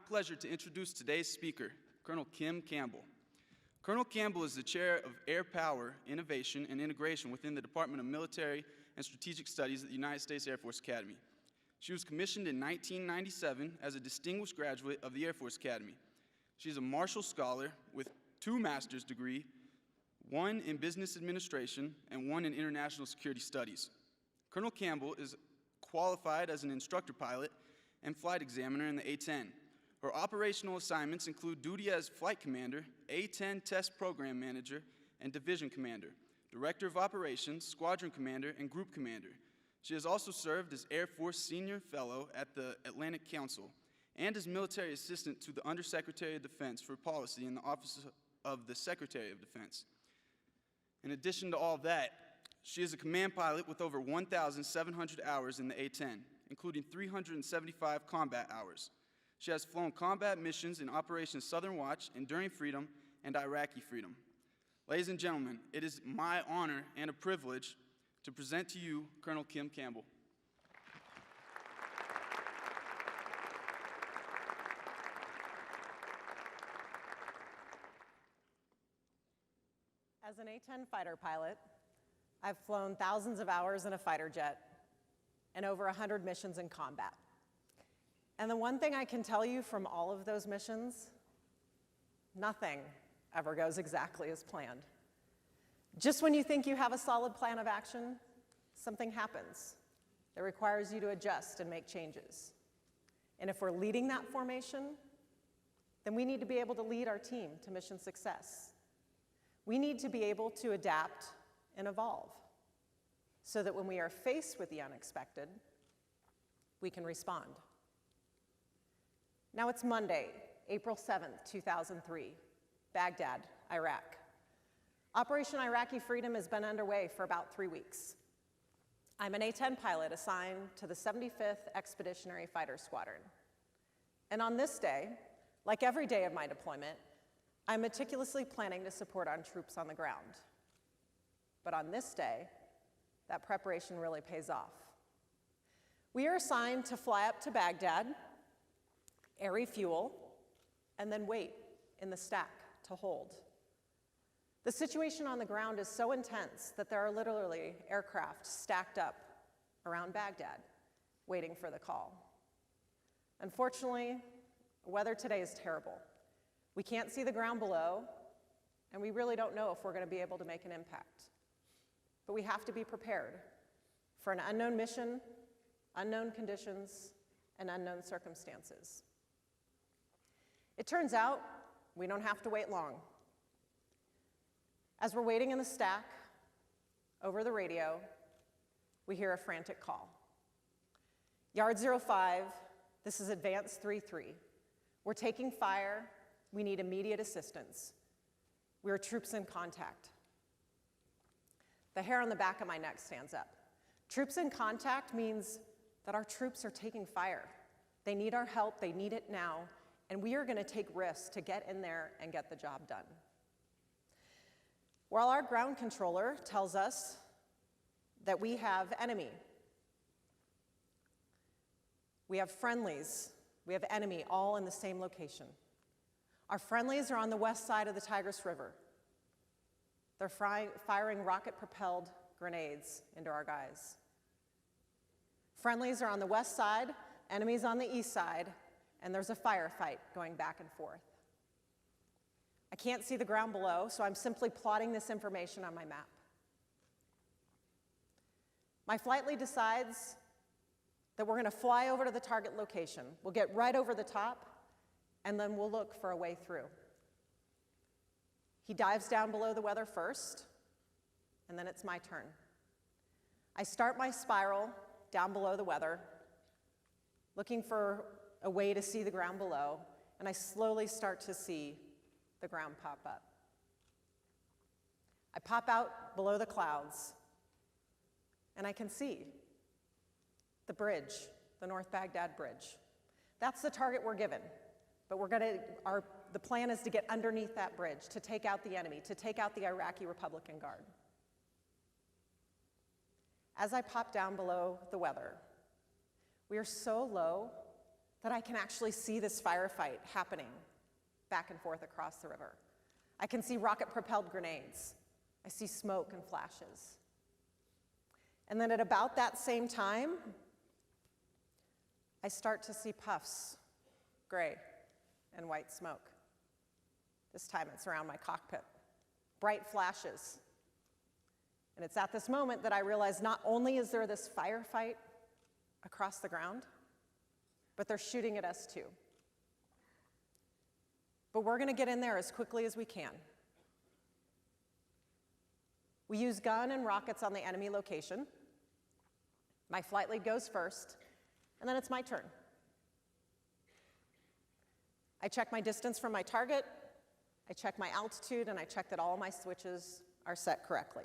pleasure to introduce today's speaker, Colonel Kim Campbell. Colonel Campbell is the Chair of Air Power, Innovation, and Integration within the Department of Military and Strategic Studies at the United States Air Force Academy. She was commissioned in 1997 as a distinguished graduate of the Air Force Academy. She is a Marshall Scholar with 2 master's degrees, 1 in Business Administration and 1 in International Security Studies. Colonel Campbell is qualified as an instructor pilot and flight examiner in the A-10. Her operational assignments include duty as Flight Commander, A-10 Test Program Manager, and Division Commander, Director of Operations, Squadron Commander, and Group Commander. She has also served as Air Force Senior Fellow at the Atlantic Council and as Military Assistant to the Undersecretary of Defense for Policy in the Office of the Secretary of Defense. In addition to all that, she is a command pilot with over 1,700 hours in the A-10, including 375 combat hours. She has flown combat missions in Operation Southern Watch, Enduring Freedom, and Iraqi Freedom. Ladies and gentlemen, it is my honor and a privilege to present to you Colonel Kim Campbell. As an A-10 fighter pilot, I've flown thousands of hours in a fighter jet and over 100 missions in combat. And the one thing I can tell you from all of those missions, nothing ever goes exactly as planned. Just when you think you have a solid plan of action, something happens that requires you to adjust and make changes. And if we're leading that formation, then we need to be able to lead our team to mission success. We need to be able to adapt and evolve so that when we are faced with the unexpected, we can respond. Now it's Monday, April 7th, 2003, Baghdad, Iraq. Operation Iraqi Freedom has been underway for about 3 weeks. I'm an A-10 pilot assigned to the 75th Expeditionary Fighter Squadron. And on this day, like every day of my deployment, I'm meticulously planning to support our troops on the ground. But on this day, that preparation really pays off. We are assigned to fly up to Baghdad, air refuel, and then wait in the stack to hold. The situation on the ground is so intense that there are literally aircraft stacked up around Baghdad, waiting for the call. Unfortunately, the weather today is terrible. We can't see the ground below, and we really don't know if we're going to be able to make an impact. But we have to be prepared for an unknown mission, unknown conditions, and unknown circumstances. It turns out we don't have to wait long. As we're waiting in the stack, over the radio, we hear a frantic call. Yard 05, this is Advance 3-3. We're taking fire. We need immediate assistance. We are troops in contact. The hair on the back of my neck stands up. Troops in contact means that our troops are taking fire. They need our help, they need it now, and we are going to take risks to get in there and get the job done. While our ground controller tells us that we have enemy, we have friendlies, we have enemy all in the same location. Our friendlies are on the west side of the Tigris River. They're firing rocket-propelled grenades into our guys. Friendlies are on the west side, enemies on the east side, and there's a firefight going back and forth. I can't see the ground below, so I'm simply plotting this information on my map. My flight lead decides that we're going to fly over to the target location. We'll get right over the top, and then we'll look for a way through. He dives down below the weather first, and then it's my turn. I start my spiral down below the weather, looking for a way to see the ground below, and I slowly start to see the ground pop up. I pop out below the clouds, and I can see the bridge, the North Baghdad Bridge. That's the target we're given, but the plan is to get underneath that bridge, to take out the enemy, to take out the Iraqi Republican Guard. As I pop down below the weather, we are so low that I can actually see this firefight happening back and forth across the river. I can see rocket-propelled grenades. I see smoke and flashes. And then at about that same time, I start to see puffs, gray and white smoke. This time it's around my cockpit. Bright flashes. And it's at this moment that I realize not only is there this firefight across the ground, but they're shooting at us too. But we're going to get in there as quickly as we can. We use gun and rockets on the enemy location. My flight lead goes first, and then it's my turn. I check my distance from my target, I check my altitude, and I check that all my switches are set correctly.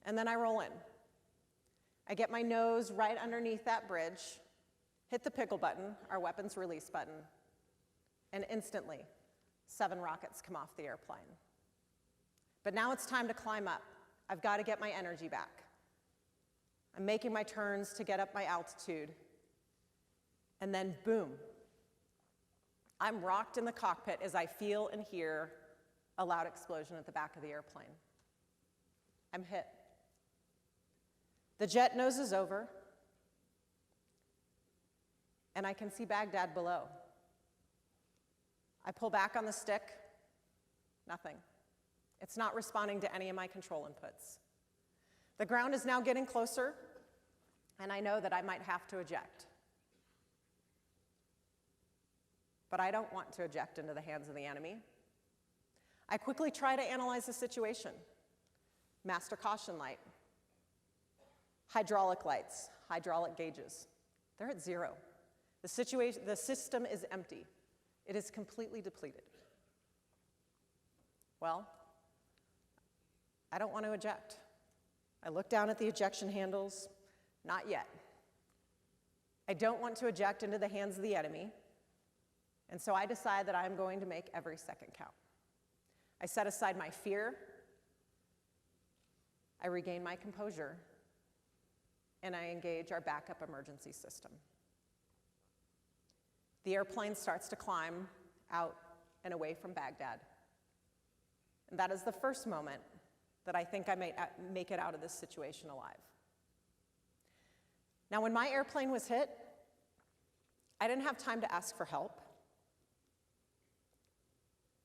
And then I roll in. I get my nose right underneath that bridge, hit the pickle button, our weapons release button, and instantly, 7 rockets come off the airplane. But now it's time to climb up. I've got to get my energy back. I'm making my turns to get up my altitude, and then boom. I'm rocked in the cockpit as I feel and hear a loud explosion at the back of the airplane. I'm hit. The jet noses over, and I can see Baghdad below. I pull back on the stick, nothing. It's not responding to any of my control inputs. The ground is now getting closer, and I know that I might have to eject. But I don't want to eject into the hands of the enemy. I quickly try to analyze the situation. Master caution light, hydraulic lights, hydraulic gauges. They're at 0. The system is empty. It is completely depleted. Well, I don't want to eject. I look down at the ejection handles. Not yet. I don't want to eject into the hands of the enemy, and so I decide that I'm going to make every second count. I set aside my fear, I regain my composure, and I engage our backup emergency system. The airplane starts to climb out and away from Baghdad. And that is the first moment that I think I may make it out of this situation alive. Now, when my airplane was hit, I didn't have time to ask for help.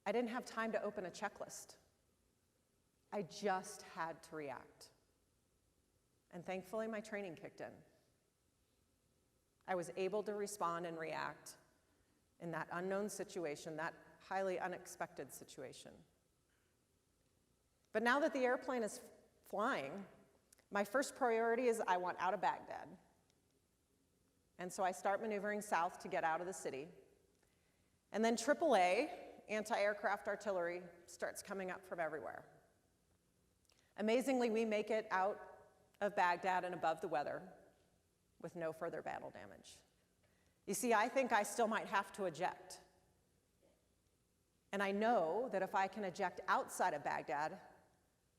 I didn't have time to open a checklist. I just had to react. And thankfully, my training kicked in. I was able to respond and react in that unknown situation, that highly unexpected situation. But now that the airplane is flying, my first priority is I want out of Baghdad. And so I start maneuvering south to get out of the city. And then AAA, anti-aircraft artillery, starts coming up from everywhere. Amazingly, we make it out of Baghdad and above the weather with no further battle damage. You see, I think I still might have to eject. And I know that if I can eject outside of Baghdad,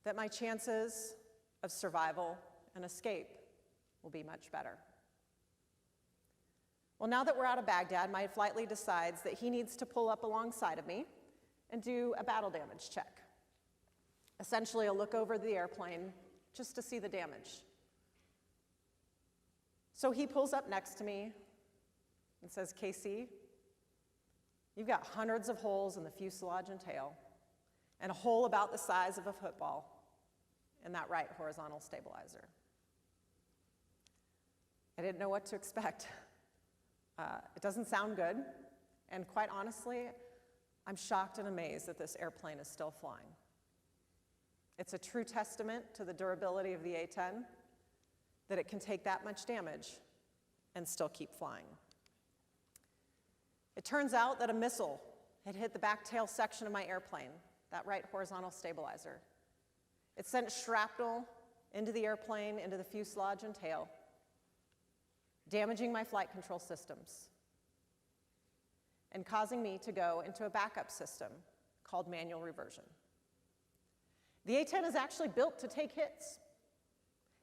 that my chances of survival and escape will be much better. Well, now that we're out of Baghdad, my flight lead decides that he needs to pull up alongside of me and do a battle damage check. Essentially, a look over the airplane just to see the damage. So he pulls up next to me and says, "Casey, you've got hundreds of holes in the fuselage and tail, and a hole about the size of a football in that right horizontal stabilizer." I didn't know what to expect. It doesn't sound good, and quite honestly, I'm shocked and amazed that this airplane is still flying. It's a true testament to the durability of the A-10 that it can take that much damage and still keep flying. It turns out that a missile had hit the back tail section of my airplane, that right horizontal stabilizer. It sent shrapnel into the airplane, into the fuselage and tail, damaging my flight control systems and causing me to go into a backup system called manual reversion. The A-10 is actually built to take hits.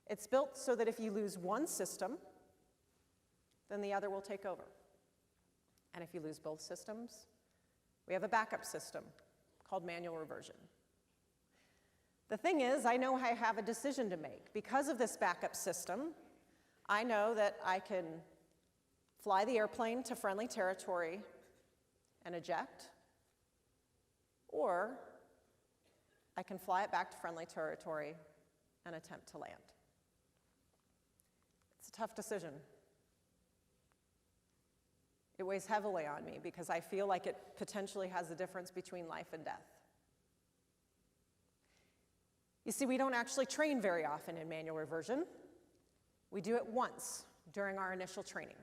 It's built so that if you lose one system, then the other will take over. And if you lose both systems, we have a backup system called manual reversion. The thing is, I know I have a decision to make. Because of this backup system, I know that I can fly the airplane to friendly territory and eject, or I can fly it back to friendly territory and attempt to land. It's a tough decision. It weighs heavily on me because I feel like it potentially has the difference between life and death. You see, we don't actually train very often in manual reversion. We do it once during our initial training,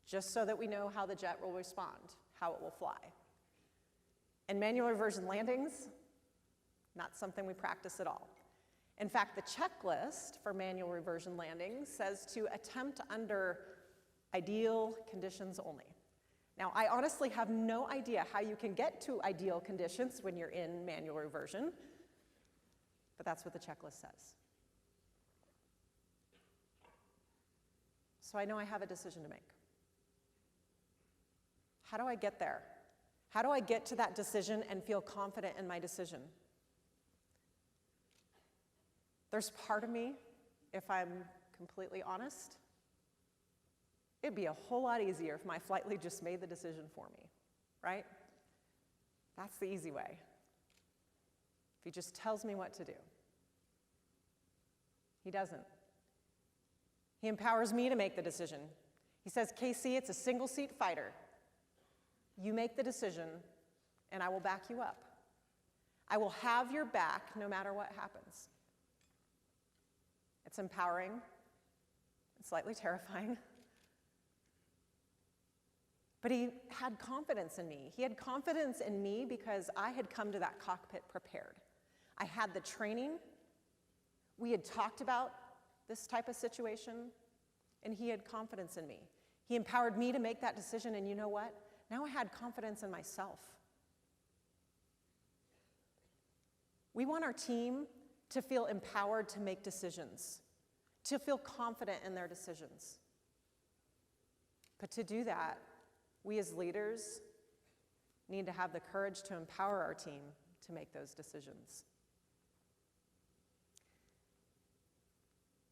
just so that we know how the jet will respond, how it will fly. And manual reversion landings, not something we practice at all. In fact, the checklist for manual reversion landings says to attempt under ideal conditions only. Now, I honestly have no idea how you can get to ideal conditions when you're in manual reversion, but that's what the checklist says. So I know I have a decision to make. How do I get there? How do I get to that decision and feel confident in my decision? There's part of me, if I'm completely honest, it'd be a whole lot easier if my flight lead just made the decision for me, right? That's the easy way. If he just tells me what to do. He doesn't. He empowers me to make the decision. He says, KC, it's a single-seat fighter. You make the decision, and I will back you up. I will have your back no matter what happens. It's empowering. It's slightly terrifying. But he had confidence in me. He had confidence in me because I had come to that cockpit prepared. I had the training. We had talked about this type of situation, and he had confidence in me. He empowered me to make that decision, and you know what? Now I had confidence in myself. We want our team to feel empowered to make decisions, to feel confident in their decisions. But to do that, we as leaders need to have the courage to empower our team to make those decisions.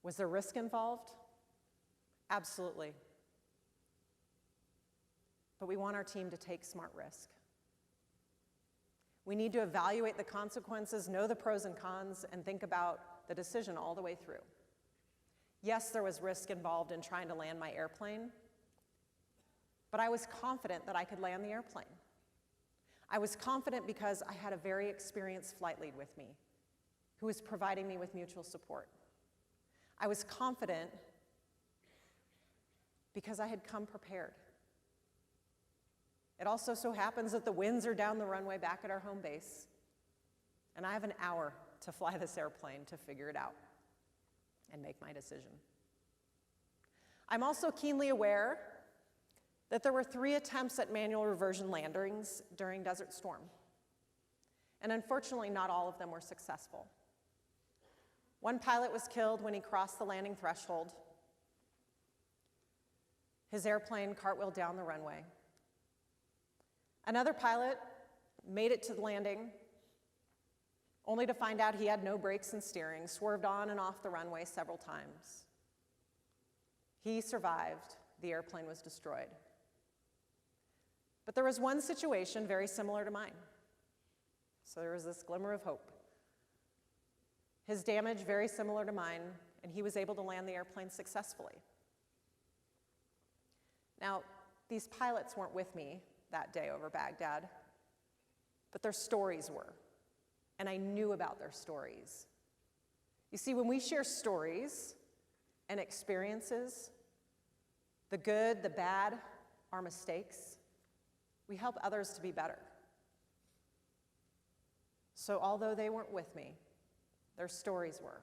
Was there risk involved? Absolutely. But we want our team to take smart risk. We need to evaluate the consequences, know the pros and cons, and think about the decision all the way through. Yes, there was risk involved in trying to land my airplane, but I was confident that I could land the airplane. I was confident because I had a very experienced flight lead with me who was providing me with mutual support. I was confident because I had come prepared. It also so happens that the winds are down the runway back at our home base, and I have an hour to fly this airplane to figure it out and make my decision. I'm also keenly aware that there were 3 attempts at manual reversion landings during Desert Storm, and unfortunately, not all of them were successful. One pilot was killed when he crossed the landing threshold. His airplane cartwheeled down the runway. Another pilot made it to the landing, only to find out he had no brakes and steering, swerved on and off the runway several times. He survived. The airplane was destroyed. But there was one situation very similar to mine. So there was this glimmer of hope. His damage very similar to mine, and he was able to land the airplane successfully. Now, these pilots weren't with me that day over Baghdad, but their stories were, and I knew about their stories. You see, when we share stories and experiences, the good, the bad, our mistakes, we help others to be better. So although they weren't with me, their stories were,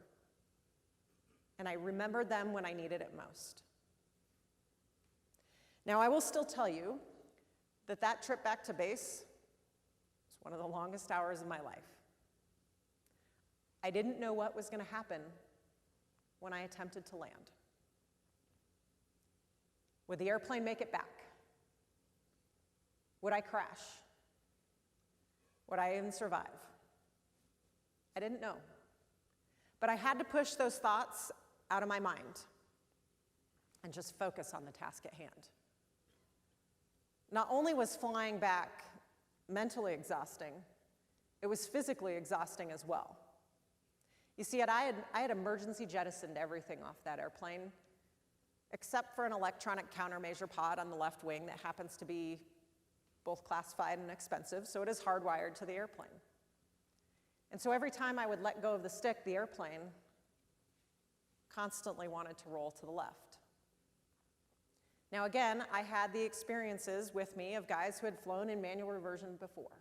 and I remembered them when I needed it most. Now, I will still tell you that that trip back to base was one of the longest hours of my life. I didn't know what was going to happen when I attempted to land. Would the airplane make it back? Would I crash? Would I even survive? I didn't know. But I had to push those thoughts out of my mind and just focus on the task at hand. Not only was flying back mentally exhausting, it was physically exhausting as well. You see, I had emergency jettisoned everything off that airplane, except for an electronic countermeasure pod on the left wing that happens to be both classified and expensive, so it is hardwired to the airplane. And so every time I would let go of the stick, the airplane constantly wanted to roll to the left. Now again, I had the experiences with me of guys who had flown in manual reversion before.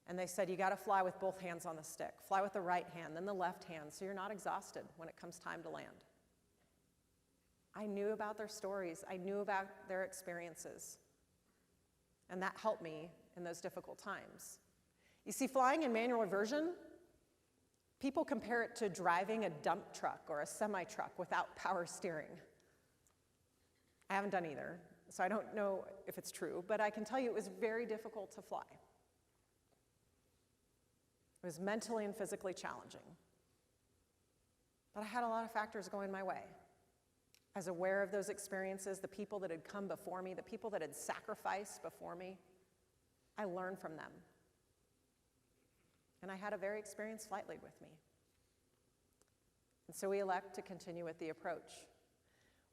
And they said, you gotta fly with both hands on the stick. Fly with the right hand, then the left hand, so you're not exhausted when it comes time to land. I knew about their stories. I knew about their experiences. And that helped me in those difficult times. You see, flying in manual reversion, people compare it to driving a dump truck or a semi-truck without power steering. I haven't done either, so I don't know if it's true, but I can tell you it was very difficult to fly. It was mentally and physically challenging. But I had a lot of factors going my way. I was aware of those experiences, the people that had come before me, the people that had sacrificed before me. I learned from them. And I had a very experienced flight lead with me. And so we elect to continue with the approach.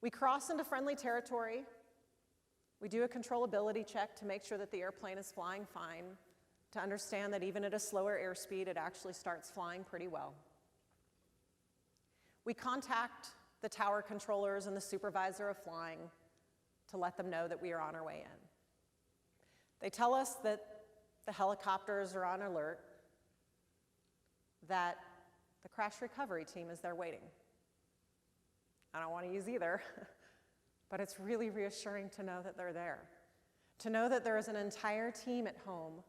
We cross into friendly territory. We do a controllability check to make sure that the airplane is flying fine, to understand that even at a slower airspeed, it actually starts flying pretty well. We contact the tower controllers and the supervisor of flying to let them know that we are on our way in. They tell us that the helicopters are on alert, that the crash recovery team is there waiting. I don't want to use either, but it's really reassuring to know that they're there, to know that there is an entire team at home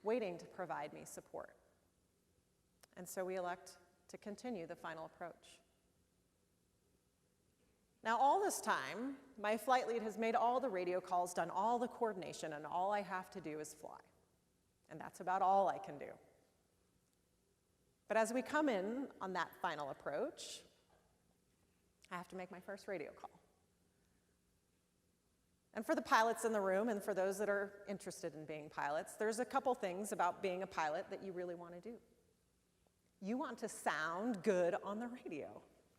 waiting to provide me support. And so we elect to continue the final approach. Now, all this time, my flight lead has made all the radio calls, done all the coordination, and all I have to do is fly. And that's about all I can do. But as we come in on that final approach, I have to make my first radio call. And for the pilots in the room, and for those that are interested in being pilots, there's a couple things about being a pilot that you really want to do. You want to sound good on the radio,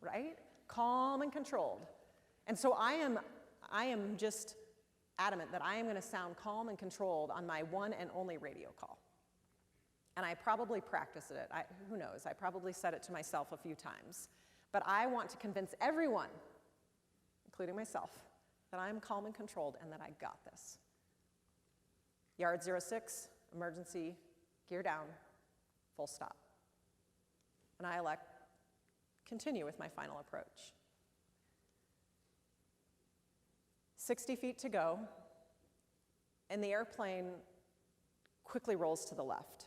right? Calm and controlled. And so I am just adamant that I am going to sound calm and controlled on my one and only radio call. And I probably practiced it. Who knows? I probably said it to myself a few times. But I want to convince everyone, including myself, that I'm calm and controlled and that I got this. Yard 06, emergency, gear down, full stop. And I elect continue with my final approach. 60 feet to go, and the airplane quickly rolls to the left.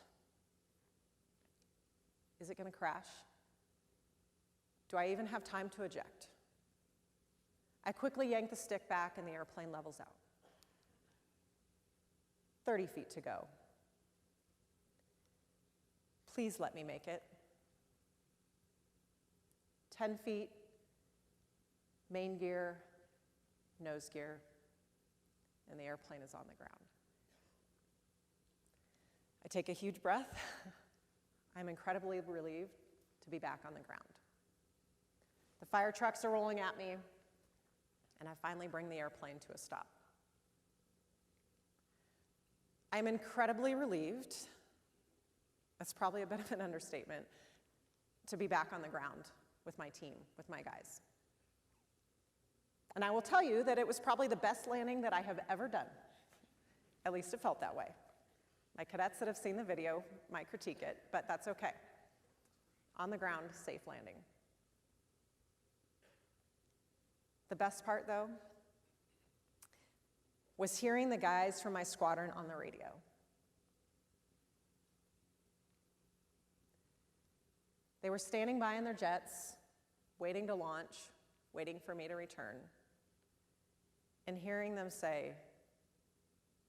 Is it going to crash? Do I even have time to eject? I quickly yank the stick back and the airplane levels out. 30 feet to go. Please let me make it. 10 feet, main gear, nose gear, and the airplane is on the ground. I take a huge breath. I'm incredibly relieved to be back on the ground. The fire trucks are rolling at me, and I finally bring the airplane to a stop. I'm incredibly relieved, that's probably a bit of an understatement, to be back on the ground with my team, with my guys. And I will tell you that it was probably the best landing that I have ever done. At least it felt that way. My cadets that have seen the video might critique it, but that's okay. On the ground, safe landing. The best part, though, was hearing the guys from my squadron on the radio. They were standing by in their jets, waiting to launch, waiting for me to return, and hearing them say,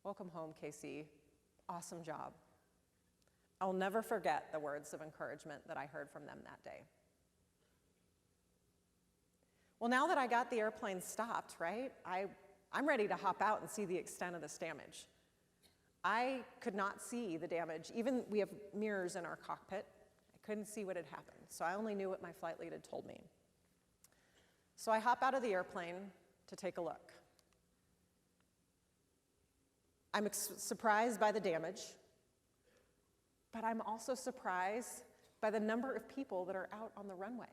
Welcome home, KC. Awesome job. I'll never forget the words of encouragement that I heard from them that day. Well, now that I got the airplane stopped, right, I'm ready to hop out and see the extent of this damage. I could not see the damage. Even we have mirrors in our cockpit. I couldn't see what had happened, so I only knew what my flight lead had told me. So I hop out of the airplane to take a look. I'm surprised by the damage, but I'm also surprised by the number of people that are out on the runway,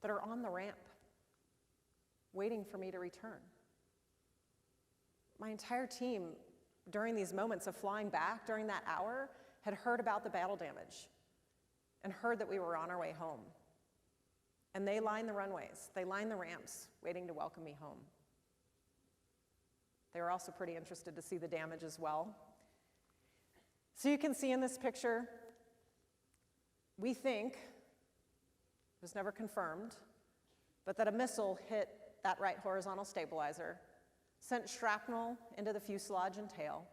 that are on the ramp, waiting for me to return. My entire team, during these moments of flying back, during that hour, had heard about the battle damage and heard that we were on our way home. And they lined the runways, they lined the ramps, waiting to welcome me home. They were also pretty interested to see the damage as well. So you can see in this picture, we think, it was never confirmed, but that a missile hit that right horizontal stabilizer, sent shrapnel into the fuselage and tail,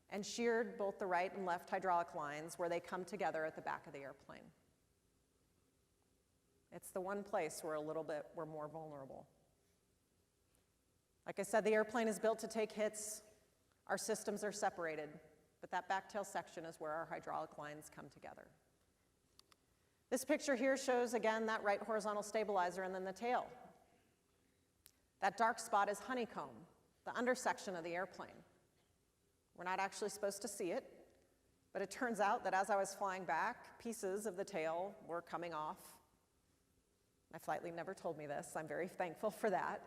and sheared both the right and left hydraulic lines where they come together at the back of the airplane. It's the one place where we're more vulnerable. Like I said, the airplane is built to take hits. Our systems are separated, but that back tail section is where our hydraulic lines come together. This picture here shows, again, that right horizontal stabilizer and then the tail. That dark spot is honeycomb, the undersection of the airplane. We're not actually supposed to see it, but it turns out that as I was flying back, pieces of the tail were coming off. My flight lead never told me this. I'm very thankful for that.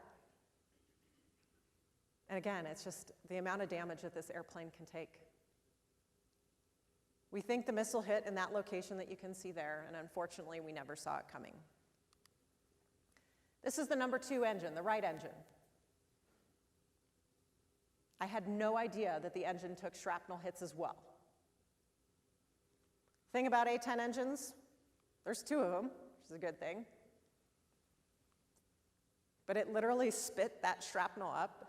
And again, it's just the amount of damage that this airplane can take. We think the missile hit in that location that you can see there, and unfortunately, we never saw it coming. This is the number 2 engine, the right engine. I had no idea that the engine took shrapnel hits as well. Thing about A-10 engines, there's 2 of them, which is a good thing. But it literally spit that shrapnel up,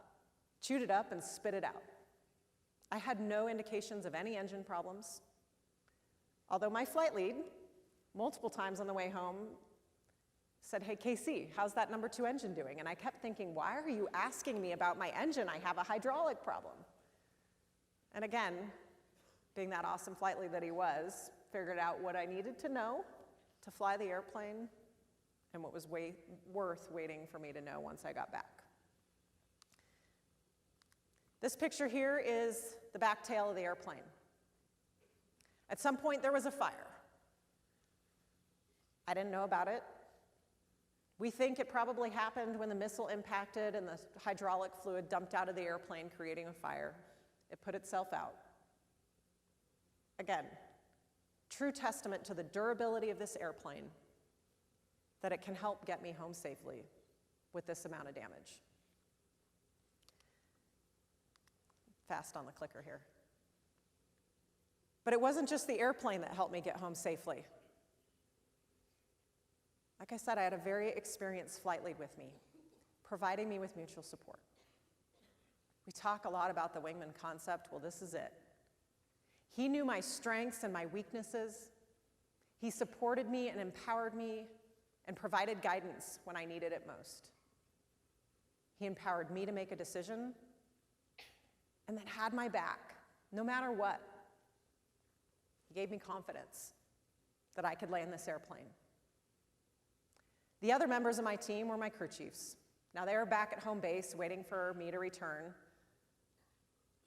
chewed it up, and spit it out. I had no indications of any engine problems. Although my flight lead, multiple times on the way home, said, "Hey, KC, how's that number 2 engine doing?" And I kept thinking, why are you asking me about my engine? I have a hydraulic problem. And again, being that awesome flight lead that he was, figured out what I needed to know to fly the airplane and what was worth waiting for me to know once I got back. This picture here is the back tail of the airplane. At some point, there was a fire. I didn't know about it. We think it probably happened when the missile impacted and the hydraulic fluid dumped out of the airplane, creating a fire. It put itself out. Again, true testament to the durability of this airplane, that it can help get me home safely with this amount of damage. Fast on the clicker here. But it wasn't just the airplane that helped me get home safely. Like I said, I had a very experienced flight lead with me, providing me with mutual support. We talk a lot about the wingman concept. Well, this is it. He knew my strengths and my weaknesses. He supported me and empowered me and provided guidance when I needed it most. He empowered me to make a decision and then had my back, no matter what. He gave me confidence that I could land this airplane. The other members of my team were my crew chiefs. Now they were back at home base waiting for me to return.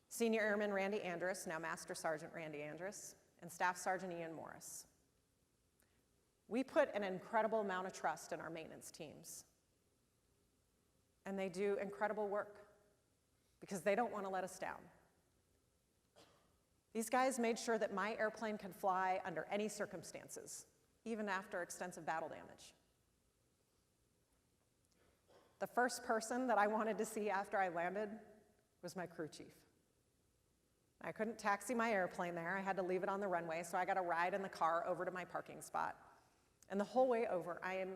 Senior Airman Randy Andrus, now Master Sergeant Randy Andrus, and Staff Sergeant Ian Morris. We put an incredible amount of trust in our maintenance teams. And they do incredible work because they don't want to let us down. These guys made sure that my airplane could fly under any circumstances, even after extensive battle damage. The first person that I wanted to see after I landed was my crew chief. I couldn't taxi my airplane there. I had to leave it on the runway, so I got a ride in the car over to my parking spot. And the whole way over, I am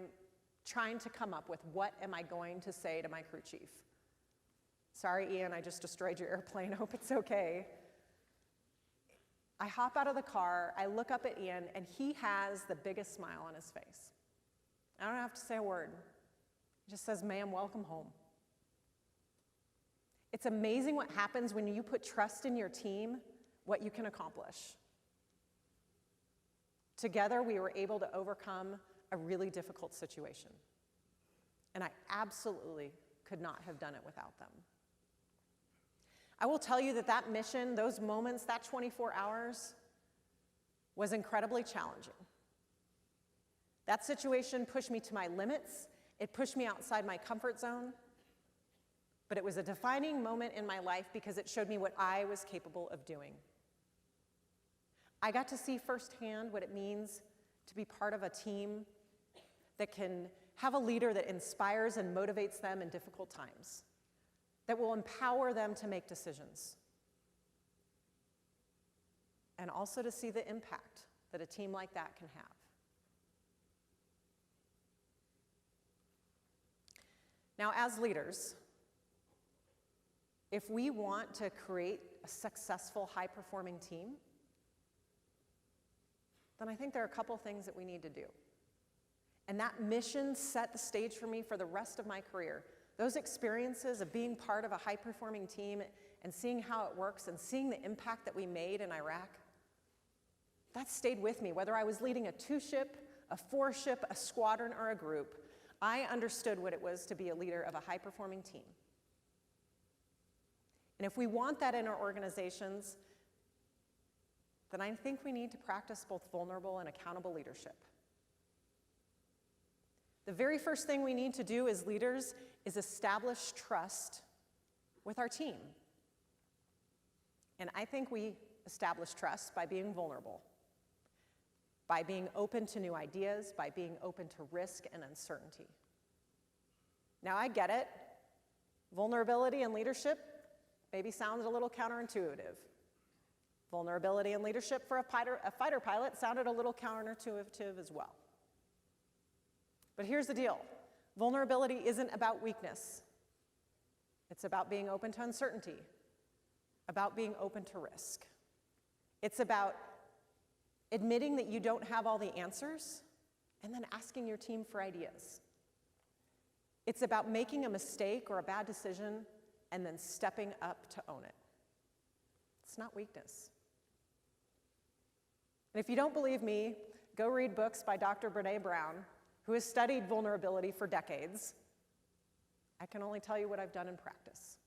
trying to come up with what am I going to say to my crew chief. Sorry, Ian, I just destroyed your airplane. Hope it's okay. I hop out of the car, I look up at Ian, and he has the biggest smile on his face. I don't have to say a word. He just says, "Ma'am, welcome home." It's amazing what happens when you put trust in your team, what you can accomplish. Together, we were able to overcome a really difficult situation. And I absolutely could not have done it without them. I will tell you that that mission, those moments, that 24 hours was incredibly challenging. That situation pushed me to my limits. It pushed me outside my comfort zone. But it was a defining moment in my life because it showed me what I was capable of doing. I got to see firsthand what it means to be part of a team that can have a leader that inspires and motivates them in difficult times, that will empower them to make decisions, and also to see the impact that a team like that can have. Now, as leaders, if we want to create a successful, high-performing team, then I think there are a couple things that we need to do. And that mission set the stage for me for the rest of my career. Those experiences of being part of a high-performing team and seeing how it works and seeing the impact that we made in Iraq, that stayed with me. Whether I was leading a 2-ship, a 4-ship, a squadron, or a group, I understood what it was to be a leader of a high-performing team. And if we want that in our organizations, then I think we need to practice both vulnerable and accountable leadership. The very first thing we need to do as leaders is establish trust with our team. And I think we establish trust by being vulnerable, by being open to new ideas, by being open to risk and uncertainty. Now, I get it. Vulnerability in leadership maybe sounds a little counterintuitive. Vulnerability in leadership for a fighter pilot sounded a little counterintuitive as well. But here's the deal. Vulnerability isn't about weakness. It's about being open to uncertainty, about being open to risk. It's about admitting that you don't have all the answers and then asking your team for ideas. It's about making a mistake or a bad decision and then stepping up to own it. It's not weakness. And if you don't believe me, go read books by Dr. Brené Brown, who has studied vulnerability for decades. I can only tell you what I've done in practice,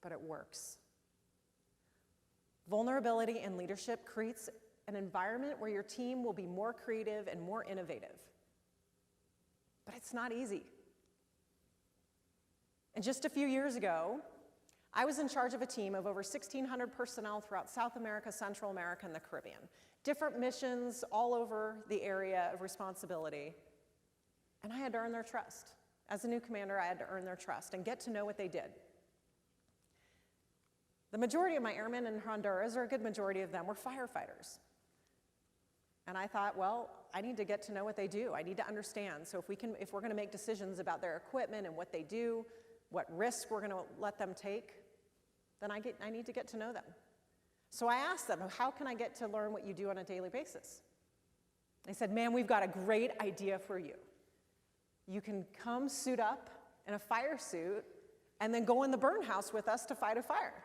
but it works. Vulnerability in leadership creates an environment where your team will be more creative and more innovative. But it's not easy. And just a few years ago, I was in charge of a team of over 1,600 personnel throughout South America, Central America, and the Caribbean. Different missions all over the area of responsibility. And I had to earn their trust. As a new commander, I had to earn their trust and get to know what they did. The majority of my airmen in Honduras, or a good majority of them, were firefighters. And I thought, well, I need to get to know what they do. I need to understand. So if we're going to make decisions about their equipment and what they do, what risk we're going to let them take, then I need to get to know them. So I asked them, how can I get to learn what you do on a daily basis? They said, "Man, we've got a great idea for you. You can come suit up in a fire suit and then go in the burn house with us to fight a fire."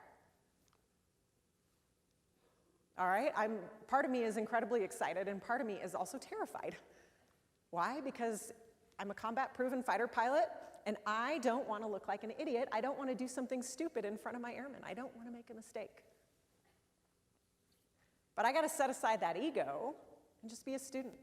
All right, part of me is incredibly excited and part of me is also terrified. Why? Because I'm a combat-proven fighter pilot and I don't want to look like an idiot. I don't want to do something stupid in front of my airmen. I don't want to make a mistake. But I got to set aside that ego and just be a student.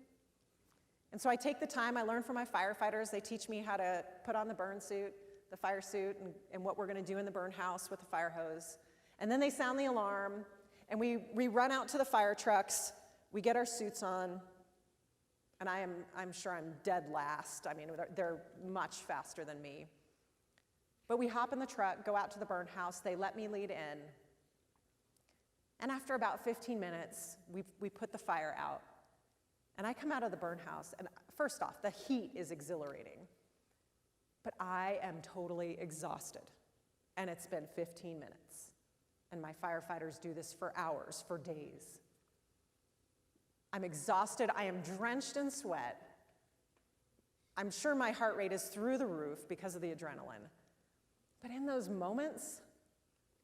And so I take the time, I learn from my firefighters. They teach me how to put on the burn suit, the fire suit, and what we're going to do in the burn house with the fire hose. And then they sound the alarm, and we run out to the fire trucks. We get our suits on. And I'm sure I'm dead last. I mean, they're much faster than me. But we hop in the truck, go out to the burn house. They let me lead in. And after about 15 minutes, we put the fire out. And I come out of the burn house, and first off, the heat is exhilarating. But I am totally exhausted. and it's been 15 minutes. And my firefighters do this for hours, for days. I'm exhausted, I am drenched in sweat. I'm sure my heart rate is through the roof because of the adrenaline. But in those moments,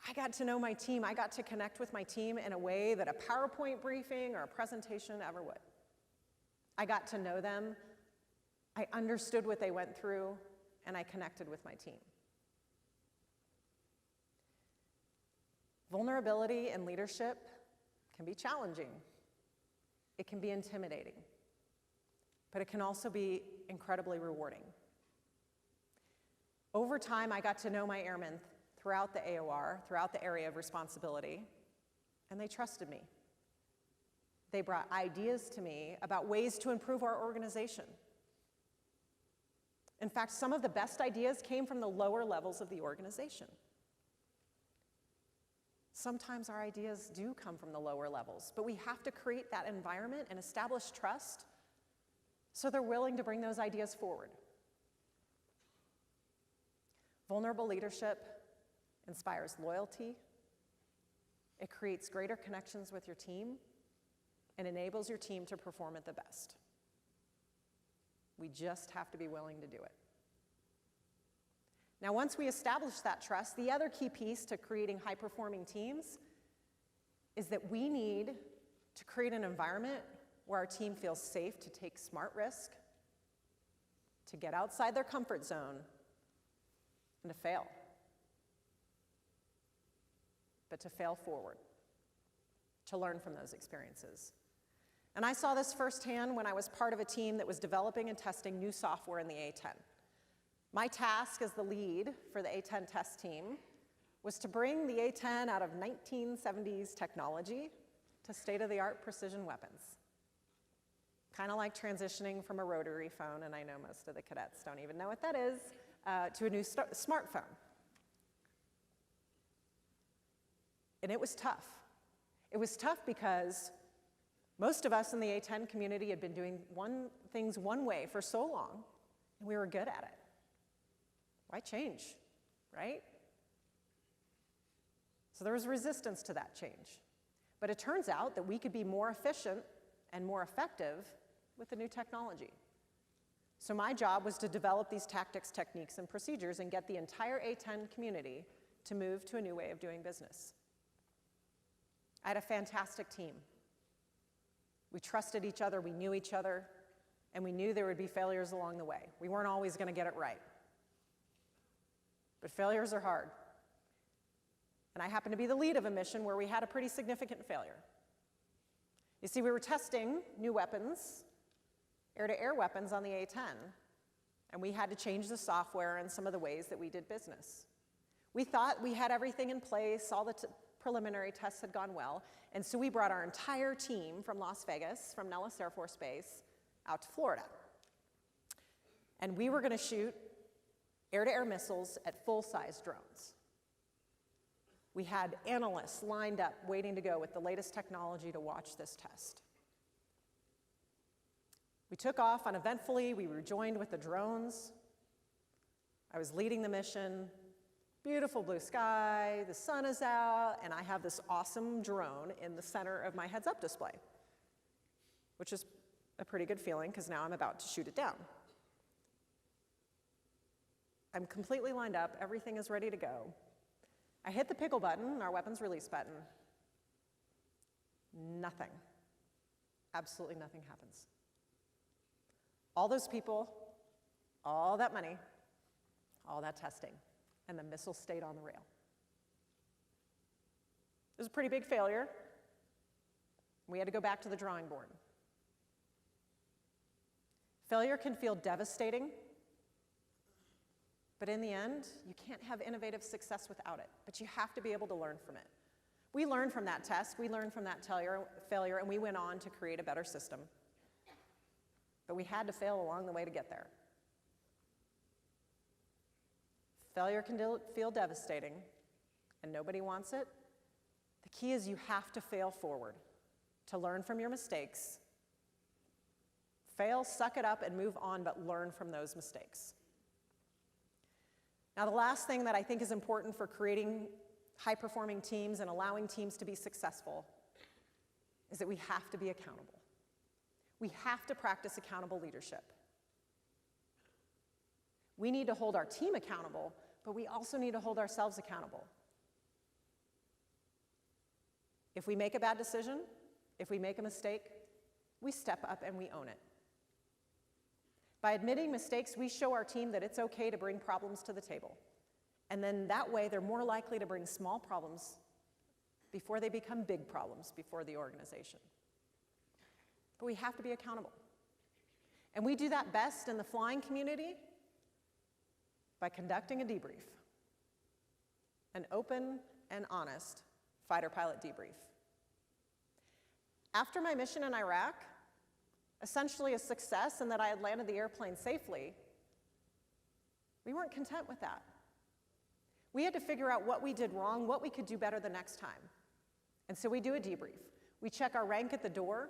I got to know my team. I got to connect with my team in a way that a PowerPoint briefing or a presentation ever would. I got to know them, I understood what they went through, and I connected with my team. Vulnerability in leadership can be challenging. It can be intimidating, but it can also be incredibly rewarding. Over time, I got to know my airmen throughout the AOR, throughout the area of responsibility, and they trusted me. They brought ideas to me about ways to improve our organization. In fact, some of the best ideas came from the lower levels of the organization. Sometimes our ideas do come from the lower levels, but we have to create that environment and establish trust so they're willing to bring those ideas forward. Vulnerable leadership inspires loyalty, it creates greater connections with your team, and enables your team to perform at the best. We just have to be willing to do it. Now, once we establish that trust, the other key piece to creating high-performing teams is that we need to create an environment where our team feels safe to take smart risk, to get outside their comfort zone, and to fail. But to fail forward, to learn from those experiences. And I saw this firsthand when I was part of a team that was developing and testing new software in the A10. My task as the lead for the A10 test team was to bring the A10 out of 1970s technology to state-of-the-art precision weapons. Kind of like transitioning from a rotary phone, and I know most of the cadets don't even know what that is, to a new smartphone. And it was tough. It was tough because most of us in the A10 community had been doing things one way for so long, and we were good at it. Why change, right? So there was resistance to that change. But it turns out that we could be more efficient and more effective with the new technology. So my job was to develop these tactics, techniques, and procedures and get the entire A10 community to move to a new way of doing business. I had a fantastic team. We trusted each other, we knew each other, and we knew there would be failures along the way. We weren't always going to get it right. But failures are hard. And I happened to be the lead of a mission where we had a pretty significant failure. You see, we were testing new weapons, air-to-air weapons on the A10, and we had to change the software and some of the ways that we did business. We thought we had everything in place, all the preliminary tests had gone well, and so we brought our entire team from Las Vegas, from Nellis Air Force Base, out to Florida. And we were going to shoot air-to-air missiles at full-size drones. We had analysts lined up waiting to go with the latest technology to watch this test. We took off uneventfully, we rejoined with the drones. I was leading the mission, beautiful blue sky, the sun is out, and I have this awesome drone in the center of my heads-up display, which is a pretty good feeling because now I'm about to shoot it down. I'm completely lined up, everything is ready to go. I hit the pickle button, our weapons release button. Nothing. Absolutely nothing happens. All those people, all that money, all that testing, and the missile stayed on the rail. It was a pretty big failure. We had to go back to the drawing board. Failure can feel devastating, but in the end, you can't have innovative success without it, but you have to be able to learn from it. We learned from that test, we learned from that failure, and we went on to create a better system. But we had to fail along the way to get there. Failure can feel devastating, and nobody wants it. The key is you have to fail forward, to learn from your mistakes. Fail, suck it up, and move on, but learn from those mistakes. Now, the last thing that I think is important for creating high-performing teams and allowing teams to be successful is that we have to be accountable. We have to practice accountable leadership. We need to hold our team accountable, but we also need to hold ourselves accountable. If we make a bad decision, if we make a mistake, we step up and we own it. By admitting mistakes, we show our team that it's okay to bring problems to the table. And then that way, they're more likely to bring small problems before they become big problems before the organization. But we have to be accountable. And we do that best in the flying community by conducting a debrief, an open and honest fighter pilot debrief. After my mission in Iraq, essentially a success in that I had landed the airplane safely, we weren't content with that. We had to figure out what we did wrong, what we could do better the next time. And so we do a debrief. We check our rank at the door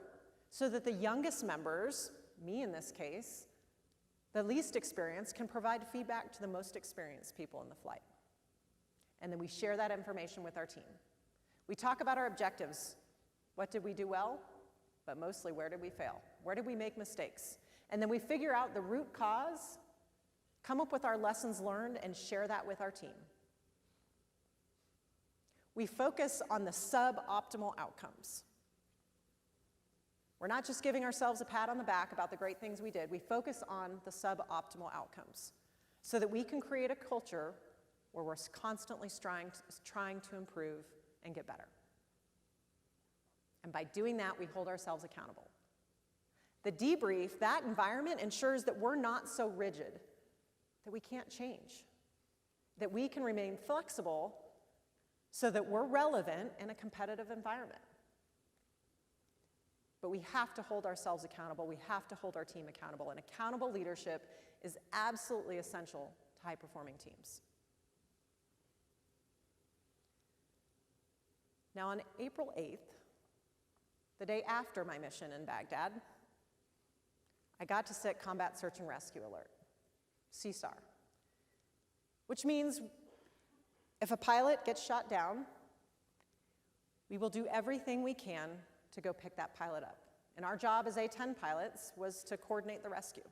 so that the youngest members, me in this case, the least experienced, can provide feedback to the most experienced people in the flight. And then we share that information with our team. We talk about our objectives. What did we do well? But mostly, where did we fail? Where did we make mistakes? And then we figure out the root cause, come up with our lessons learned, and share that with our team. We focus on the suboptimal outcomes. We're not just giving ourselves a pat on the back about the great things we did. We focus on the suboptimal outcomes so that we can create a culture where we're constantly trying to improve and get better. And by doing that, we hold ourselves accountable. The debrief, that environment ensures that we're not so rigid that we can't change, that we can remain flexible so that we're relevant in a competitive environment. But we have to hold ourselves accountable. We have to hold our team accountable. And accountable leadership is absolutely essential to high-performing teams. Now, on April 8th, the day after my mission in Baghdad, I got to sit Combat Search and Rescue Alert, CSAR, which means if a pilot gets shot down, we will do everything we can to go pick that pilot up. And our job as A-10 pilots was to coordinate the rescue.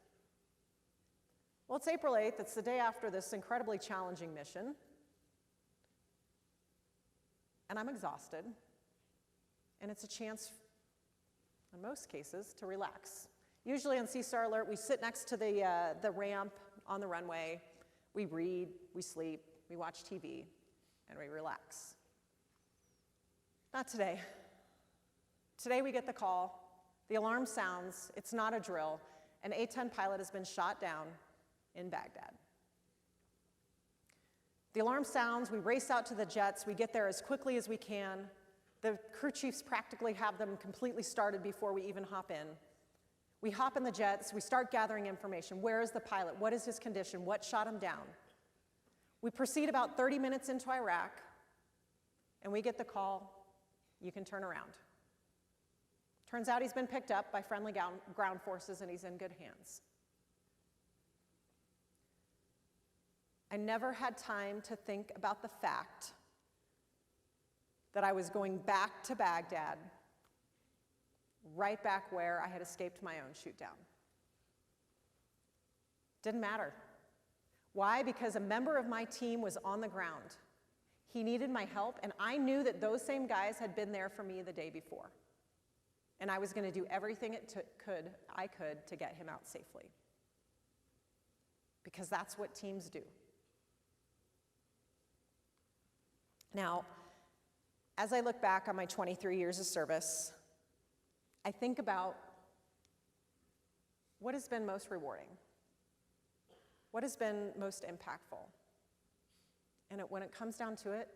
Well, it's April 8th, it's the day after this incredibly challenging mission, and I'm exhausted, and it's a chance, in most cases, to relax. Usually on CSAR Alert, we sit next to the ramp on the runway, we read, we sleep, we watch TV, and we relax. Not today. Today we get the call, the alarm sounds, it's not a drill, an A-10 pilot has been shot down in Baghdad. The alarm sounds, we race out to the jets, we get there as quickly as we can. The crew chiefs practically have them completely started before we even hop in. We hop in the jets, we start gathering information. Where is the pilot? What is his condition? What shot him down? We proceed about 30 minutes into Iraq, and we get the call, you can turn around. Turns out he's been picked up by friendly ground forces and he's in good hands. I never had time to think about the fact that I was going back to Baghdad, right back where I had escaped my own shoot down. Didn't matter. Why? Because a member of my team was on the ground. He needed my help, and I knew that those same guys had been there for me the day before. And I was going to do everything I could to get him out safely. Because that's what teams do. Now, as I look back on my 23 years of service, I think about what has been most rewarding, what has been most impactful. And when it comes down to it,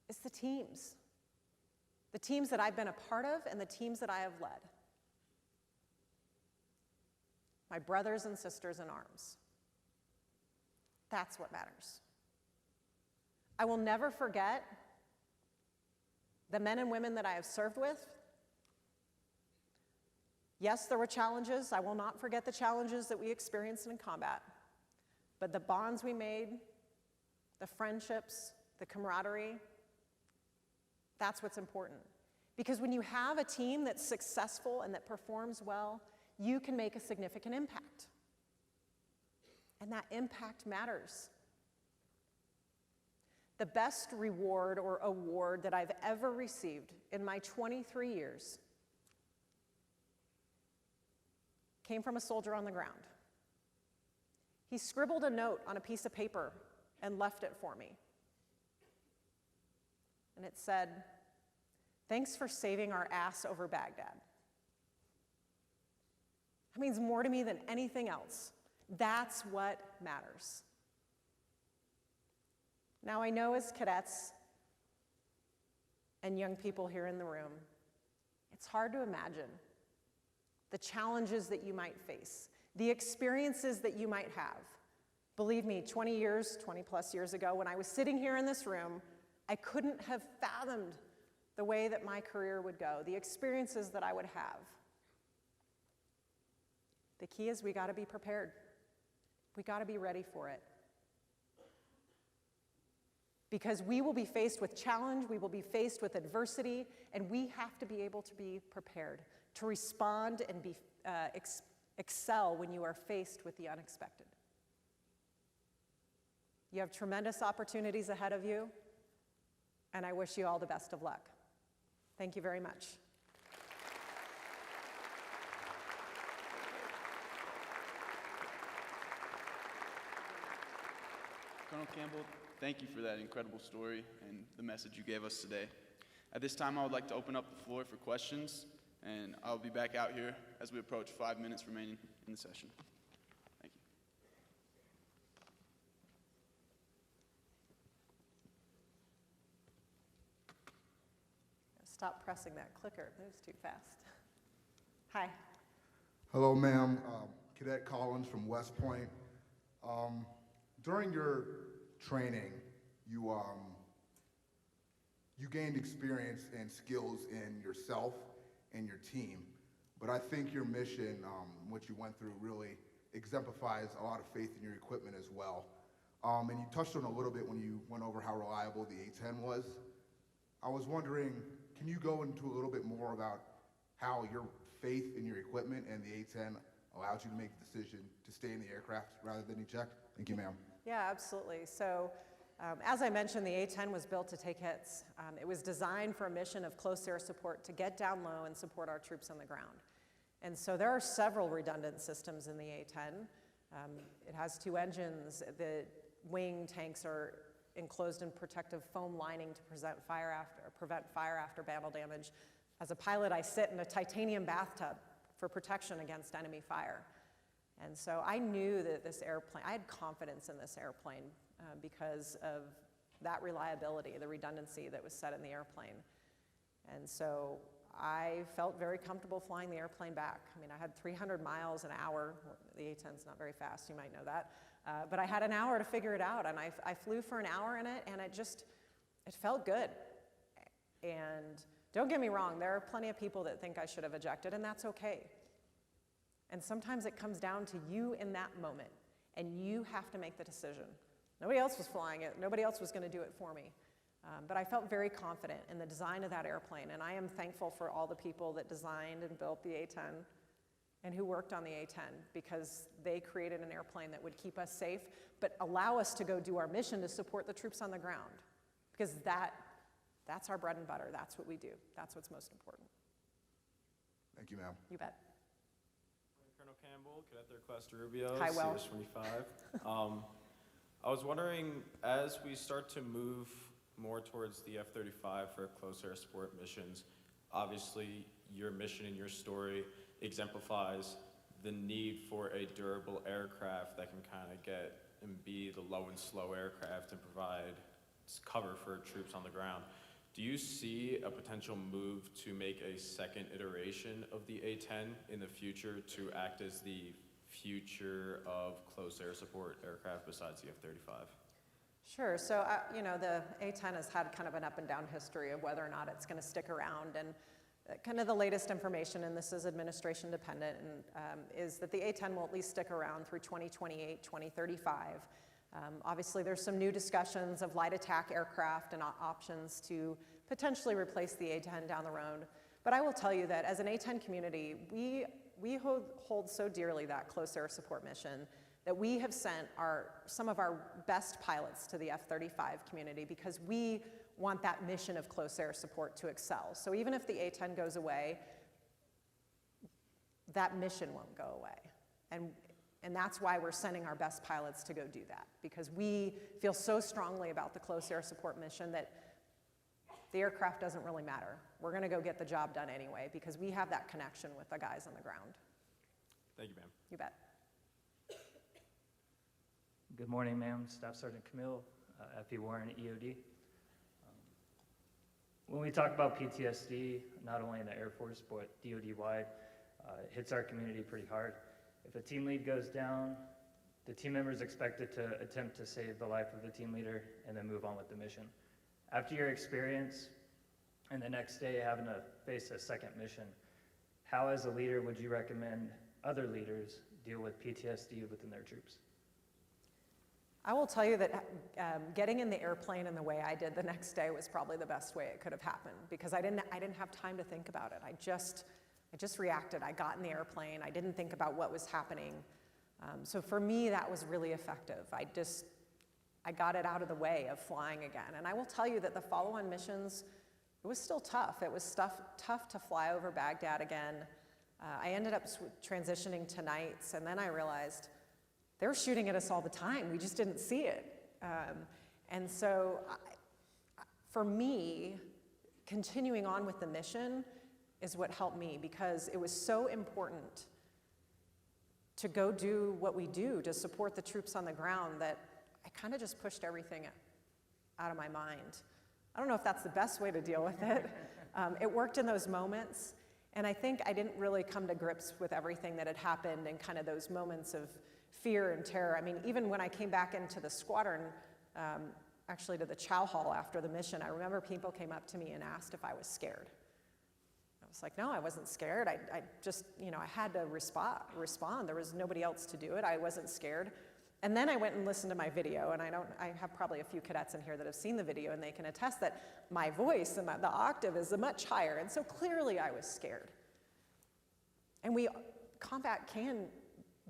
it's the teams that I've been a part of and the teams that I have led. My brothers and sisters in arms. That's what matters. I will never forget the men and women that I have served with. Yes, there were challenges. I will not forget the challenges that we experienced in combat. But the bonds we made, the friendships, the camaraderie. That's what's important. Because when you have a team that's successful and that performs well, you can make a significant impact. And that impact matters. The best reward or award that I've ever received in my 23 years came from a soldier on the ground. He scribbled a note on a piece of paper and left it for me. And it said, "Thanks for saving our ass over Baghdad." That means more to me than anything else. That's what matters. Now, I know as cadets and young people here in the room, it's hard to imagine the challenges that you might face, the experiences that you might have. Believe me, 20 plus years ago, when I was sitting here in this room, I couldn't have fathomed the way that my career would go, the experiences that I would have. The key is we gotta be prepared. We gotta be ready for it. Because we will be faced with challenge, we will be faced with adversity, and we have to be able to be prepared to respond and excel when you are faced with the unexpected. You have tremendous opportunities ahead of you, and I wish you all the best of luck. Thank you very much. Colonel Campbell, thank you for that incredible story and the message you gave us today. At this time, I would like to open up the floor for questions, and I'll be back out here as we approach 5 minutes remaining in the session. Thank you. Stop pressing that clicker, it moves too fast. Hi. Hello, ma'am. Cadet Collins from West Point. During your training, you gained experience and skills in yourself and your team, but I think your mission, what you went through, really exemplifies a lot of faith in your equipment as well. And you touched on a little bit when you went over how reliable the A-10 was. I was wondering, can you go into a little bit more about how your faith in your equipment and the A-10 allowed you to make the decision to stay in the aircraft rather than eject? Thank you, ma'am. Yeah, absolutely. So, as I mentioned, the A-10 was built to take hits. It was designed for a mission of close air support to get down low and support our troops on the ground. And so there are several redundant systems in the A-10. It has 2 engines. The wing tanks are enclosed in protective foam lining to prevent fire after battle damage. As a pilot, I sit in a titanium bathtub for protection against enemy fire. And so I knew that this airplane, I had confidence in this airplane because of that reliability, the redundancy that was set in the airplane. And so I felt very comfortable flying the airplane back. I mean, I had 300 miles an hour. The A-10's not very fast, you might know that. But I had an hour to figure it out, and I flew for an hour in it, and it felt good. And don't get me wrong, there are plenty of people that think I should have ejected, and that's okay. And sometimes it comes down to you in that moment, and you have to make the decision. Nobody else was flying it. Nobody else was going to do it for me. But I felt very confident in the design of that airplane, and I am thankful for all the people that designed and built the A-10 and who worked on the A-10, because they created an airplane that would keep us safe, but allow us to go do our mission to support the troops on the ground, because that's our bread and butter. That's what we do. That's what's most important. Thank you, ma'am. You bet. Colonel Campbell, Cadet Third Class Rubio, Hi, Will. CS-25. I was wondering, as we start to move more towards the F-35 for close air support missions, obviously your mission and your story exemplifies the need for a durable aircraft that can kind of get and be the low and slow aircraft and provide cover for troops on the ground. Do you see a potential move to make a second iteration of the A-10 in the future to act as the future of close air support aircraft besides the F-35? Sure. So, the A-10 has had kind of an up and down history of whether or not it's going to stick around. And kind of the latest information, and this is administration dependent, and, is that the A-10 will at least stick around through 2028, 2035. Obviously, there's some new discussions of light attack aircraft and options to potentially replace the A-10 down the road. But I will tell you that as an A-10 community, we hold so dearly that close air support mission that we have sent some of our best pilots to the F-35 community because we want that mission of close air support to excel. So even if the A-10 goes away, that mission won't go away. And that's why we're sending our best pilots to go do that, because we feel so strongly about the close air support mission that the aircraft doesn't really matter. We're gonna go get the job done anyway, because we have that connection with the guys on the ground. Thank you, ma'am. You bet. Good morning, ma'am. Staff Sergeant Camille, FE Warren, EOD. When we talk about PTSD, not only in the Air Force, but DoD-wide, it hits our community pretty hard. If a team lead goes down, the team member is expected to attempt to save the life of the team leader and then move on with the mission. After your experience and the next day having to face a second mission, how as a leader would you recommend other leaders deal with PTSD within their troops? I will tell you that getting in the airplane in the way I did the next day was probably the best way it could have happened, because I didn't have time to think about it. I just reacted. I got in the airplane. I didn't think about what was happening. So for me, that was really effective. I got it out of the way of flying again. And I will tell you that the follow-on missions, it was still tough. It was tough to fly over Baghdad again. I ended up transitioning to nights, and then I realized they were shooting at us all the time. We just didn't see it. And so for me, continuing on with the mission is what helped me, because it was so important to go do what we do to support the troops on the ground that I kind of just pushed everything out of my mind. I don't know if that's the best way to deal with it. It worked in those moments, and I think I didn't really come to grips with everything that had happened and kind of those moments of fear and terror. I mean, even when I came back into the squadron, actually to the chow hall after the mission, I remember people came up to me and asked if I was scared. I was like, no, I wasn't scared. I just, I had to respond. There was nobody else to do it. I wasn't scared. And then I went and listened to my video, and I have probably a few cadets in here that have seen the video, and they can attest that my voice and the octave is much higher, and so clearly I was scared. And combat can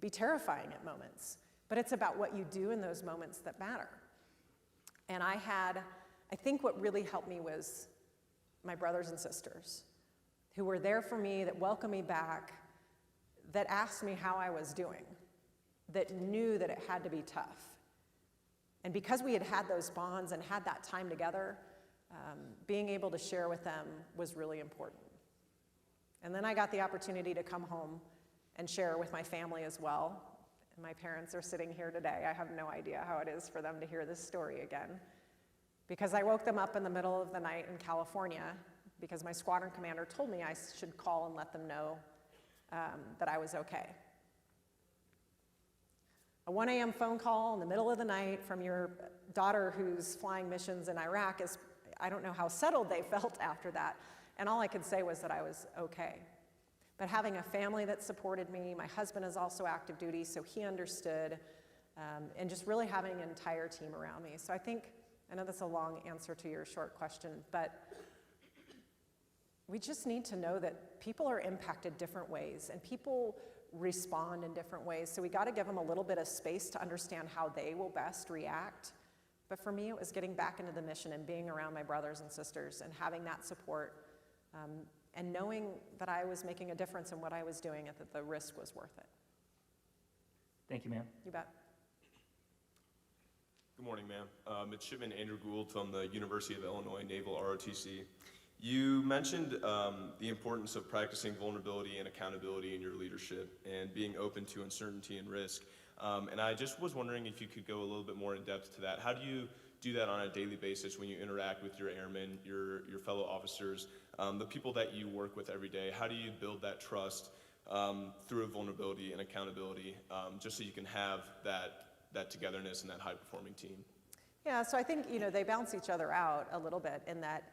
be terrifying at moments, but it's about what you do in those moments that matter. And I think what really helped me was my brothers and sisters who were there for me, that welcomed me back, that asked me how I was doing, that knew that it had to be tough. And because we had those bonds and had that time together, being able to share with them was really important. And then I got the opportunity to come home and share with my family as well. And my parents are sitting here today. I have no idea how it is for them to hear this story again, because I woke them up in the middle of the night in California because my squadron commander told me I should call and let them know that I was okay. A 1 a.m. phone call in the middle of the night from your daughter who's flying missions in Iraq is, I don't know how settled they felt after that. And all I could say was that I was okay. But having a family that supported me, my husband is also active duty, so he understood, and just really having an entire team around me. So I know that's a long answer to your short question, but we just need to know that people are impacted different ways, and people respond in different ways. So we got to give them a little bit of space to understand how they will best react. But for me, it was getting back into the mission and being around my brothers and sisters and having that support, and knowing that I was making a difference in what I was doing and that the risk was worth it. Thank you, ma'am. You bet. Good morning, ma'am. Midshipman Andrew Gould from the University of Illinois Naval ROTC. You mentioned the importance of practicing vulnerability and accountability in your leadership and being open to uncertainty and risk. And I just was wondering if you could go a little bit more in depth to that. How do you do that on a daily basis when you interact with your airmen, your fellow officers, the people that you work with every day? How do you build that trust through vulnerability and accountability, just so you can have that togetherness and that high-performing team? Yeah, so I think, they balance each other out a little bit in that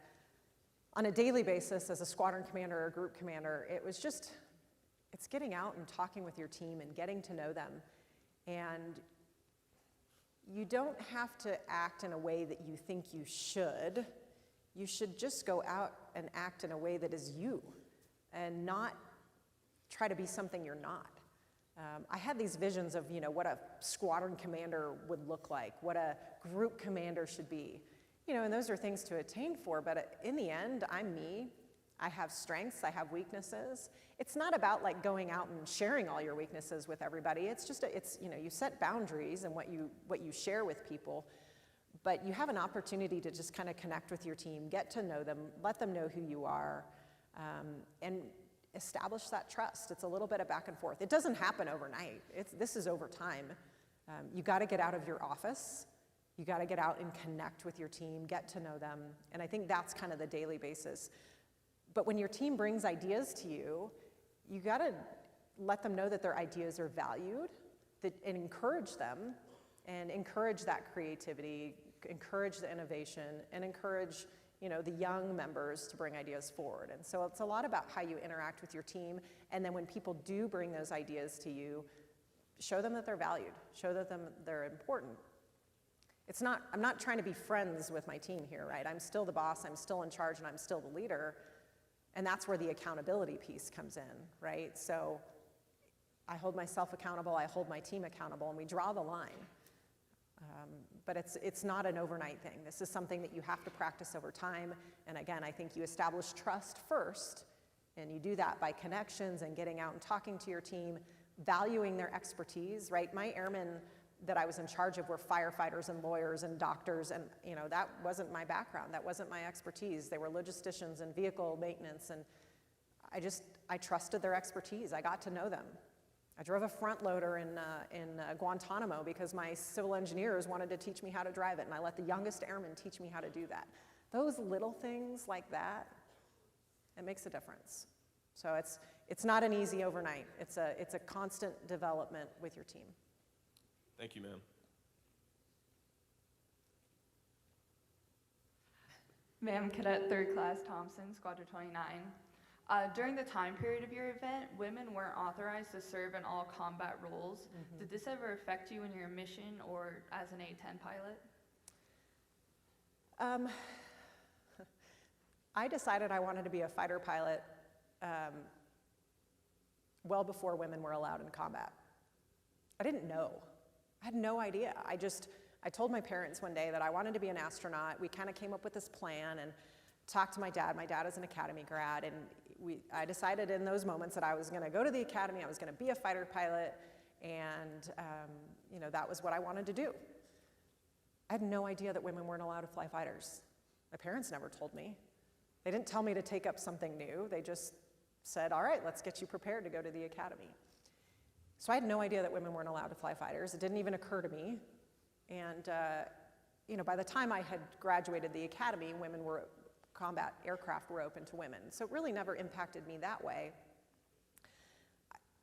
on a daily basis as a squadron commander or group commander, it's getting out and talking with your team and getting to know them. And you don't have to act in a way that you think you should. You should just go out and act in a way that is you and not try to be something you're not. I had these visions of, what a squadron commander would look like, what a group commander should be. And those are things to attain for, but in the end, I'm me. I have strengths, I have weaknesses. It's not about like going out and sharing all your weaknesses with everybody. It's just, you set boundaries and what you share with people, but you have an opportunity to just kind of connect with your team, get to know them, let them know who you are, and establish that trust. It's a little bit of back and forth. It doesn't happen overnight. This is over time. You got to get out of your office. You got to get out and connect with your team, get to know them, and I think that's kind of the daily basis. But when your team brings ideas to you, you got to let them know that their ideas are valued, and encourage them, and encourage that creativity, encourage the innovation, and encourage the young members to bring ideas forward. And so it's a lot about how you interact with your team, and then when people do bring those ideas to you, show them that they're valued, show that they're important. I'm not trying to be friends with my team here, right? I'm still the boss, I'm still in charge, and I'm still the leader, and that's where the accountability piece comes in, right? So I hold myself accountable, I hold my team accountable, and we draw the line. But it's not an overnight thing. This is something that you have to practice over time. And again, I think you establish trust first, and you do that by connections and getting out and talking to your team, valuing their expertise, right? My airmen that I was in charge of were firefighters and lawyers and doctors, and that wasn't my background. That wasn't my expertise. They were logisticians and vehicle maintenance, and I trusted their expertise. I got to know them. I drove a front loader in Guantanamo because my civil engineers wanted to teach me how to drive it, and I let the youngest airman teach me how to do that. Those little things like that, it makes a difference. So it's not an easy overnight. It's a constant development with your team. Thank you, ma'am. Ma'am, Cadet 3rd Class Thompson, Squadron 29. During the time period of your event, women weren't authorized to serve in all combat roles. Mm-hmm. Did this ever affect you in your mission or as an A-10 pilot? I decided I wanted to be a fighter pilot well before women were allowed in combat. I didn't know. I had no idea. I told my parents one day that I wanted to be an astronaut. We kind of came up with this plan and talked to my dad. My dad is an academy grad, and I decided in those moments that I was going to go to the academy, I was going to be a fighter pilot, and that was what I wanted to do. I had no idea that women weren't allowed to fly fighters. My parents never told me. They didn't tell me to take up something new. They just said, all right, let's get you prepared to go to the academy. So I had no idea that women weren't allowed to fly fighters. It didn't even occur to me. And by the time I had graduated the academy, combat aircraft were open to women. So it really never impacted me that way.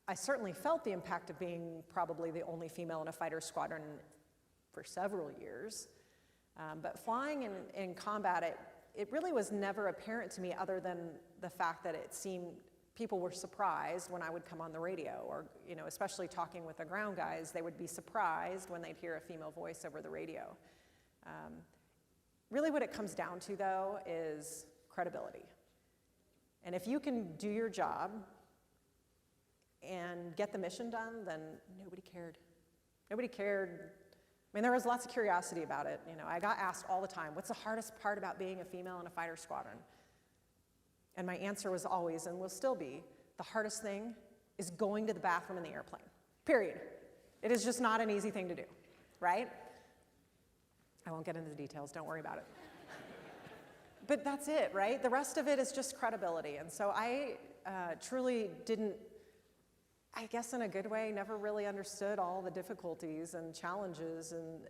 I certainly felt the impact of being probably the only female in a fighter squadron for several years. But flying in combat, it really was never apparent to me other than the fact that it seemed people were surprised when I would come on the radio, or especially talking with the ground guys, they would be surprised when they'd hear a female voice over the radio. Really what it comes down to, though, is credibility. And if you can do your job and get the mission done, then nobody cared. Nobody cared. I mean, there was lots of curiosity about it. I got asked all the time, what's the hardest part about being a female in a fighter squadron? And my answer was always, and will still be, the hardest thing is going to the bathroom in the airplane, period. It is just not an easy thing to do, right? I won't get into the details, don't worry about it. But that's it, right? The rest of it is just credibility. And so I truly didn't, I guess in a good way, never really understood all the difficulties and challenges and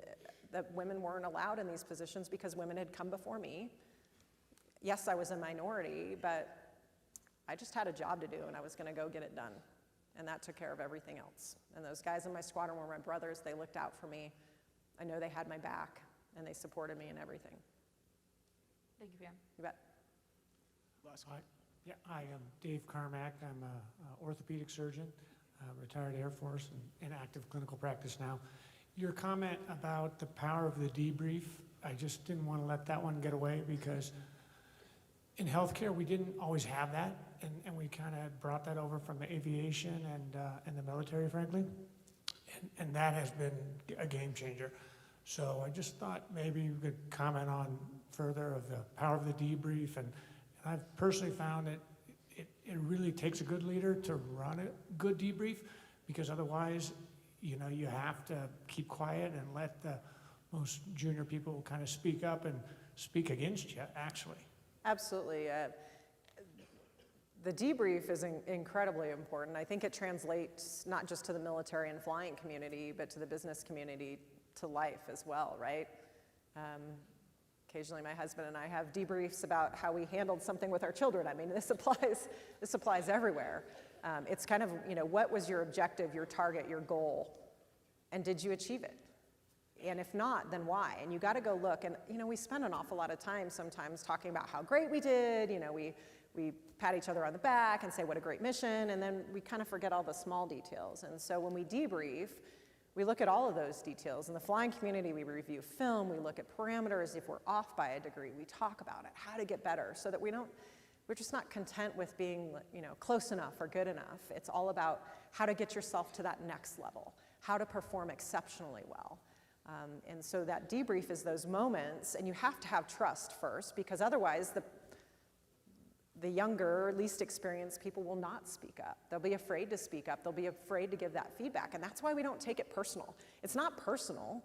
that women weren't allowed in these positions because women had come before me. Yes, I was a minority, but I just had a job to do, and I was going to go get it done. And that took care of everything else. And those guys in my squadron were my brothers. They looked out for me. I know they had my back, and they supported me in everything. Thank you, Pam. You bet. I am Dave Carmack. I'm an orthopedic surgeon, retired Air Force, and in active clinical practice now. Your comment about the power of the debrief, I just didn't want to let that one get away because in healthcare, we didn't always have that, and we kind of brought that over from the aviation and the military, frankly, and that has been a game changer. So I just thought maybe you could comment on further of the power of the debrief, and I've personally found that it really takes a good leader to run a good debrief, because otherwise, you know, you have to keep quiet and let the most junior people kind of speak up and speak against you, actually. Absolutely. The debrief is incredibly important. I think it translates not just to the military and flying community, but to the business community, to life as well, right? Occasionally my husband and I have debriefs about how we handled something with our children. I mean, this applies everywhere. It's kind of, you know, what was your objective, your target, your goal, and did you achieve it? And if not, then why? And you got to go look. And, you know, we spend an awful lot of time sometimes talking about how great we did. You know, we pat each other on the back and say what a great mission, and then we kind of forget all the small details. And so when we debrief, we look at all of those details. In the flying community, we review film, we look at parameters. If we're off by a degree, we talk about it, how to get better, so that we're just not content with being, you know, close enough or good enough. It's all about how to get yourself to that next level, how to perform exceptionally well. And so that debrief is those moments, and you have to have trust first, because otherwise the younger, least experienced people will not speak up. They'll be afraid to speak up. They'll be afraid to give that feedback, and that's why we don't take it personal. It's not personal.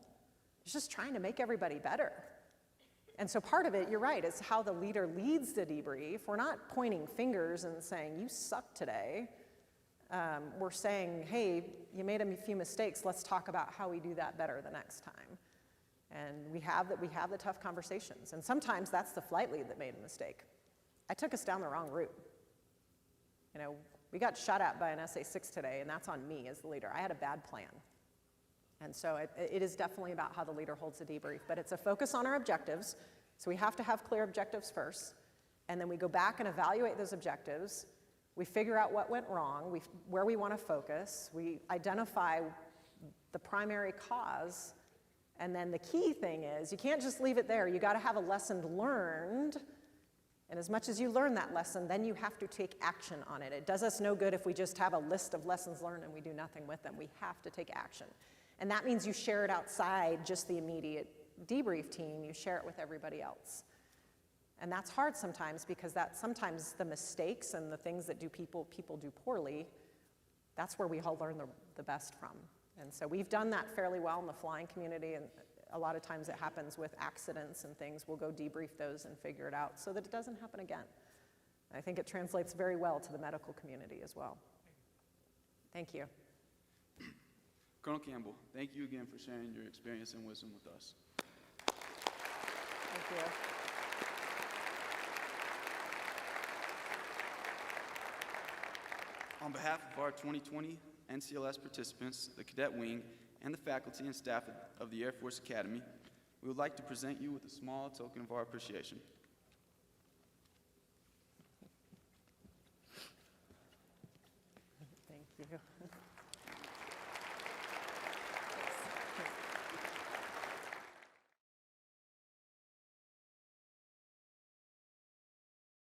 It's just trying to make everybody better. And so part of it, you're right, is how the leader leads the debrief. We're not pointing fingers and saying, you suck today. We're saying, hey, you made a few mistakes. Let's talk about how we do that better the next time. And we have the tough conversations. And sometimes that's the flight lead that made a mistake. I took us down the wrong route. You know, we got shot at by an SA-6 today, and that's on me as the leader. I had a bad plan. And so it is definitely about how the leader holds the debrief, but it's a focus on our objectives. So we have to have clear objectives first, and then we go back and evaluate those objectives. We figure out what went wrong, where we want to focus. We identify the primary cause, and then the key thing is you can't just leave it there. You got to have a lesson learned. And as much as you learn that lesson, then you have to take action on it. It does us no good if we just have a list of lessons learned and we do nothing with them. We have to take action. And that means you share it outside just the immediate debrief team. You share it with everybody else. And that's hard sometimes, because sometimes the mistakes and the things that people do poorly, that's where we all learn the best from. And so we've done that fairly well in the flying community, and a lot of times it happens with accidents and things. We'll go debrief those and figure it out so that it doesn't happen again. I think it translates very well to the medical community as well. Thank you. Colonel Campbell, thank you again for sharing your experience and wisdom with us. Thank you. On behalf of our 2020 NCLS participants, the Cadet Wing, and the faculty and staff of the Air Force Academy, we would like to present you with a small token of our appreciation. Thank you.